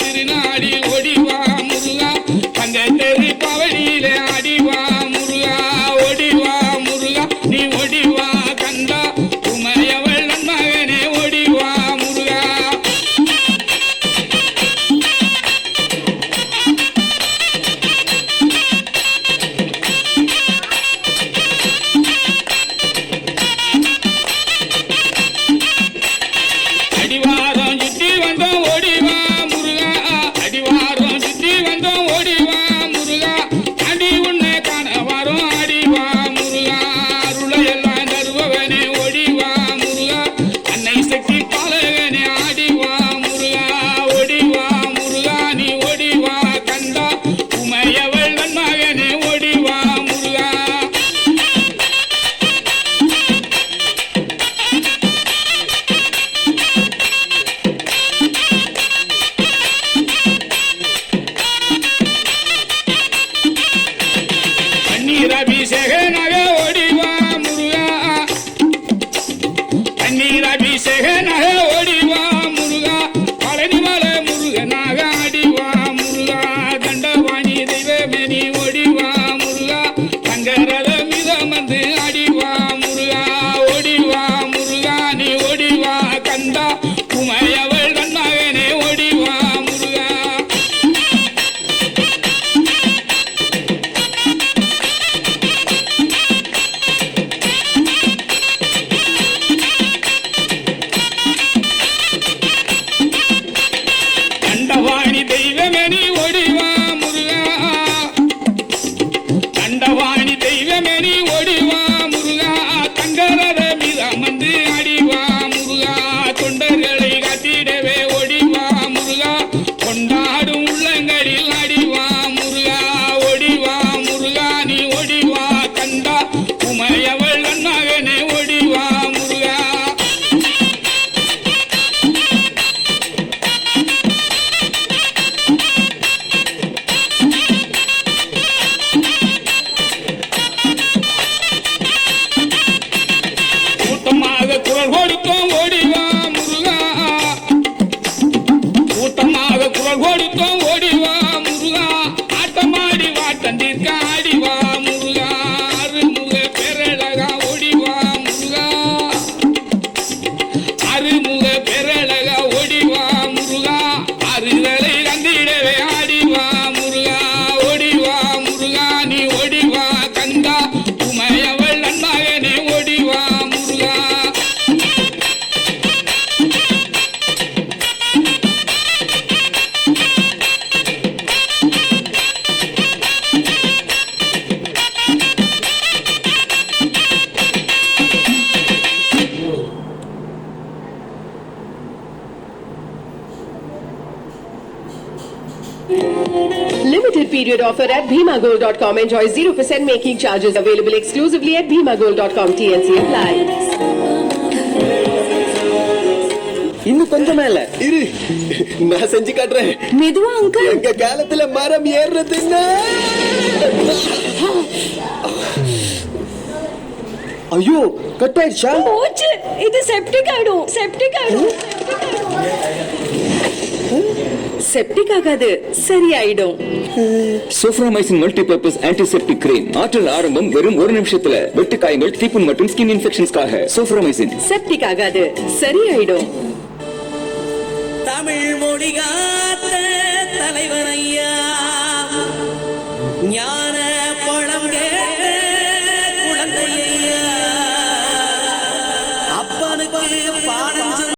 திருநாடி ஓடிவா முருகா தங்க தெரு பவனியிலே ஆடிவா முருகா ஓடிவா முருகா நீ ஓடிவா கந்தா உமையவள் நன்மகனே ஓடிவா முருகா அடிவாரம் சுற்றி வந்தோம் ஓடிவா முருகா அடிவாரம் சுற்றி வந்தோம் ஓடிவா முருகா அடி உன்னை காண வரும் ஆடிவா முருகா அருளையெல்லாம் தருபவனே ஓடிவா முருகா அன்னை சக்தி பாலகனே ஆடிவா முருகா ஓடிவா முருகா நீ ஓடிவா கந்தா உமையவள் நன்மகனே ஓடிவா முருகா பன்னீராபிஷேகனாக ஓடிவா முருகா பன்னீராபிஷேகனாக ஓடிவா முருகா பழனிமலை முருகனாக ஆடிவா முருகா தண்டவாணி தெய்வமே நீ ஓடிவா முருகா தங்கரத மிதம் வந்து ஆடிவா முருகா ஓடிவா முருகா நீ ஓடிவா கந்தா உமையவள் நன்மகனே ஓடிவா முருகா தண்டவாணி தெய்வமே நீ ஓடிவா முருகா தண்டவாணி தெய்வமே நீ ஓடிவா முருகா தங்கரத மிதம் வந்து ஆடிவா முருகா தொண்டர்களை காத்திடவே ஓடிவா முருகா கொண்டாடும் உள்ளங்களில் ஆடிவா முருகா ஓடிவா முருகா நீ ஓடிவா கந்தா உமையவள் நன்மகனே ஓடிவா முருகா கூட்டமாக குரல் கொடுத்தோம் ஓடிவா முருகா கூட்டமாக குரல் கொடுத்தோம் ஓடிவா முருகா ஆட்டமாடி வாட்டம் தீர்க்க ஆடிவா முருகா அருமுக பெரழகா ஓடிவா முருகா அருமுக பெரழகா ஓடிவா முருகா அருதலை கந்திடவே ஆடிவா முருகா ஓடிவா முருகா நீ ஓடிவா கந்தா உமையவள் நன்மகனே ஓடிவா முருகா Limited period offer at bhimagold.com. Enjoy 0% making charges. Available exclusively at bhimagold.com. TNC apply. இன்னும் கொஞ்சம் மேல இரு, நான் செஞ்சு காட்டுறேன். மெதுவா அங்கிள். எங்க காலத்துல மரம் ஏறுறதுன்னா ஐயோ கட் ஆயிடுச்சா? போச்சு, இது செப்டிக் ஆயிடும். செப்டிக் ஆகாது, சரியாயிடும். சோஃப்ராமைசின் மல்டிபர்பஸ் ஆன்டிசெப்டிக் கிரீம். ஆற்றல் ஆரம்பம் வெறும் 1 நிமிஷத்துல. வெட்டுக்காயங்கள், தீப்புண் மற்றும் ஸ்கின் இன்ஃபெக்ஷன்ஸ்க்காக சோஃப்ராமைசின். செப்டிக் ஆகாது, சரியாயிடும். தமிழ் மொழி காத்த தலைவனை